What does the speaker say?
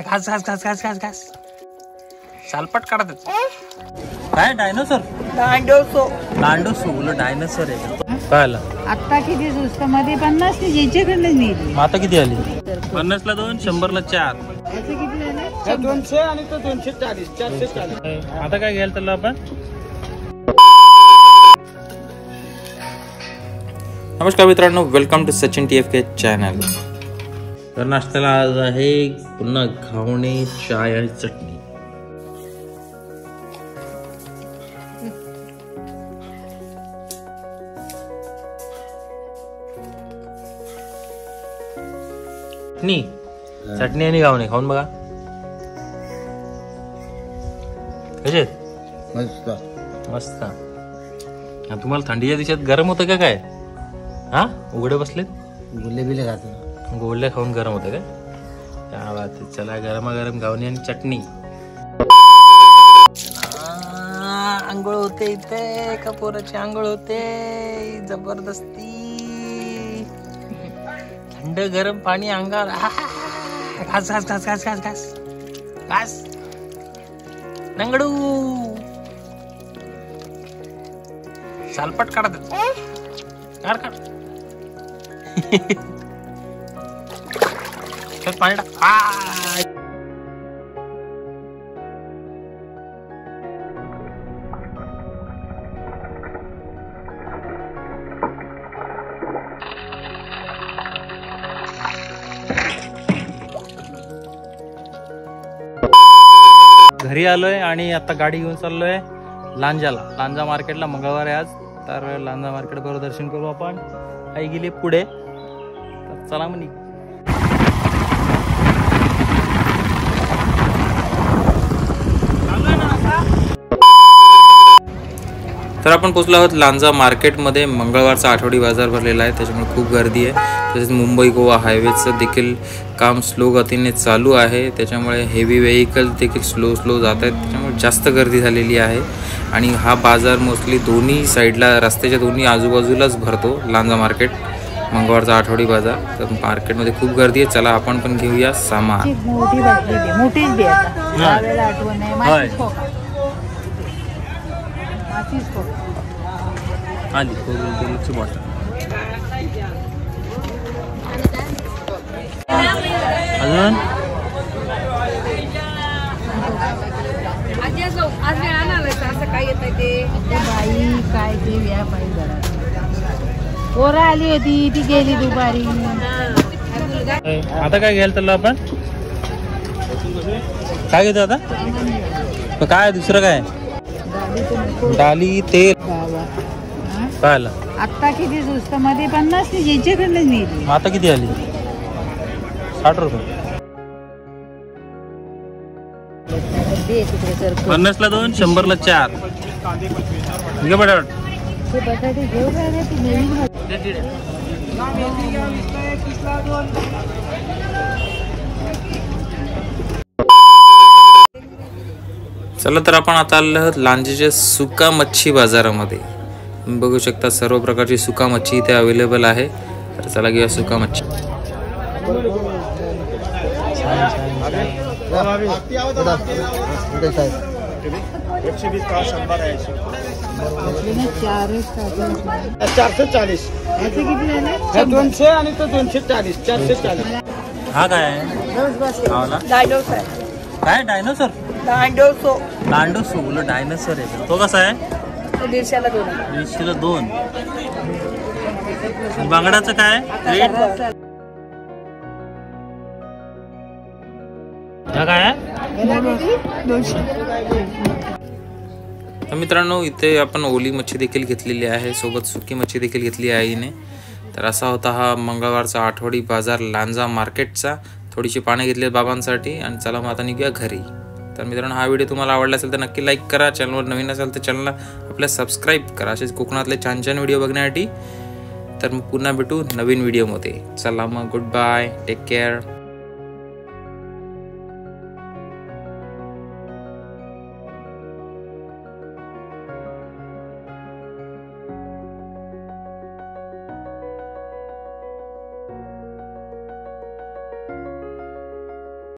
घास घास घास घास घास घास सालपट काढत काय डायनोसॉर लांडोसो बोल डायनोसॉर आहे काय आला आता किती स्वस्त मध्ये 50 याच्याकडनं नेली आता किती आली 50 ला 2 100 ला 4 याचे किती झाले 200 आणि तो 240 440 आता काय घ्याल त्याला आपण नमस्कार मित्रांनो welcome to Sachin TFK channel. तर नाश्त्याला आज आहे पुन्हा घावणे चाय आणि चटणी। चटणी आणि घावणे खाऊन बघा कसे मस्त मस्त। तुम्हाला थंडीच्या दिवसात गरम होतं का काय हा उघडे बसलेत गुल्ले बिले खातो गोळ्या खाऊन गरम होतं काय क्या बात आहे। चला गरमागरम घावणे आणि चटणी आंघोळ होते इथे कपोराची आंघोळ होते जबरदस्ती थंड गरम पाणी अंगावर घास घास घास घास घास घास घास नंगडू सालपट काढत काढ काढ पाणी टाक घरी आलोय आणि आता गाडी घेऊन चाललोय लांजाला। लांजा मार्केटला मंगळवार आहे आज, तर लांजा मार्केट बरोबर दर्शन करू आपण। आई गेली पुढे, तर चला म्हणी। तर आपण पोहोचलो आहोत लांजा मार्केटमध्ये। मंगळवारचा आठवडी बाजार भरलेला आहे, त्याच्यामुळे खूप गर्दी आहे। तसेच मुंबई गोवा हायवेचं देखील काम स्लो गतीने चालू आहे, त्याच्यामुळे हेवी व्हेकल देखील स्लो जात आहेत, त्याच्यामुळे जास्त गर्दी झालेली आहे। आणि हा बाजार मोस्टली दोन्ही साईडला रस्त्याच्या दोन्ही आजूबाजूलाच भरतो लांजा मार्केट मंगळवारचा आठवडी बाजार। तर मार्केटमध्ये खूप गर्दी आहे, चला आपण पण घेऊया सामान। मोठी बाटली मोठीच दे आता त्यावेळेला आठवण आहे मातीच खोका आली कोल्ड्रिंकची बॉटल अजून बाई काय ते व्यापारी पोरं आली होती ती गेली दुपारी। आता काय घ्याल त्याला आपण काय घेतो आता काय दुसरं काय डाली तेल काय आला आता किती स्वस्त मध्ये 50 याच्याकडनं नेली आता किती आली 60 रुपये 50 ला 2 100 ला 4 घे बटाट ते बटाटे घेऊ काय ती नवीन चला तर आपण आता आलो आहोत लांजेच्या सुका मच्छी बाजारामध्ये। तुम्ही बघू शकता सर्व प्रकारची सुका मच्छी इथे अवेलेबल आहे। तर चला घेऊया सुका मच्छी। याचे किती झाले 200 आणि तो 240 440 हा काय डायनोसॉर काय डायनोसॉर लांडोसो बोल डायनोसॉर आहे तो कसा आहे 150 ला 2 150 ला 2 बांगड्याचं काय रेट हा काय तर मित्रांनो इथे आपण ओली मच्छी देखील घेतलेली आहे, सोबत सुकी मच्छी देखील घेतली आहे आईने। तर असा होता हा मंगळवारचा आठवडी बाजार लांजा मार्केटचा। थोडीशी पाने घेतली बाबांसाठी आणि चला मग आता निघूया घरी। तर मित्रांनो हा व्हिडिओ तुम्हाला आवडला असेल तर नक्की लाईक करा, चॅनलवर नवीन असेल तर चॅनलला आपल्या सबस्क्राईब करा असेच कोकणातले छान छान व्हिडिओ बघण्यासाठी। तर मग पुन्हा भेटू नवीन व्हिडिओमध्ये। चला मग गुड बाय, टेक केअर।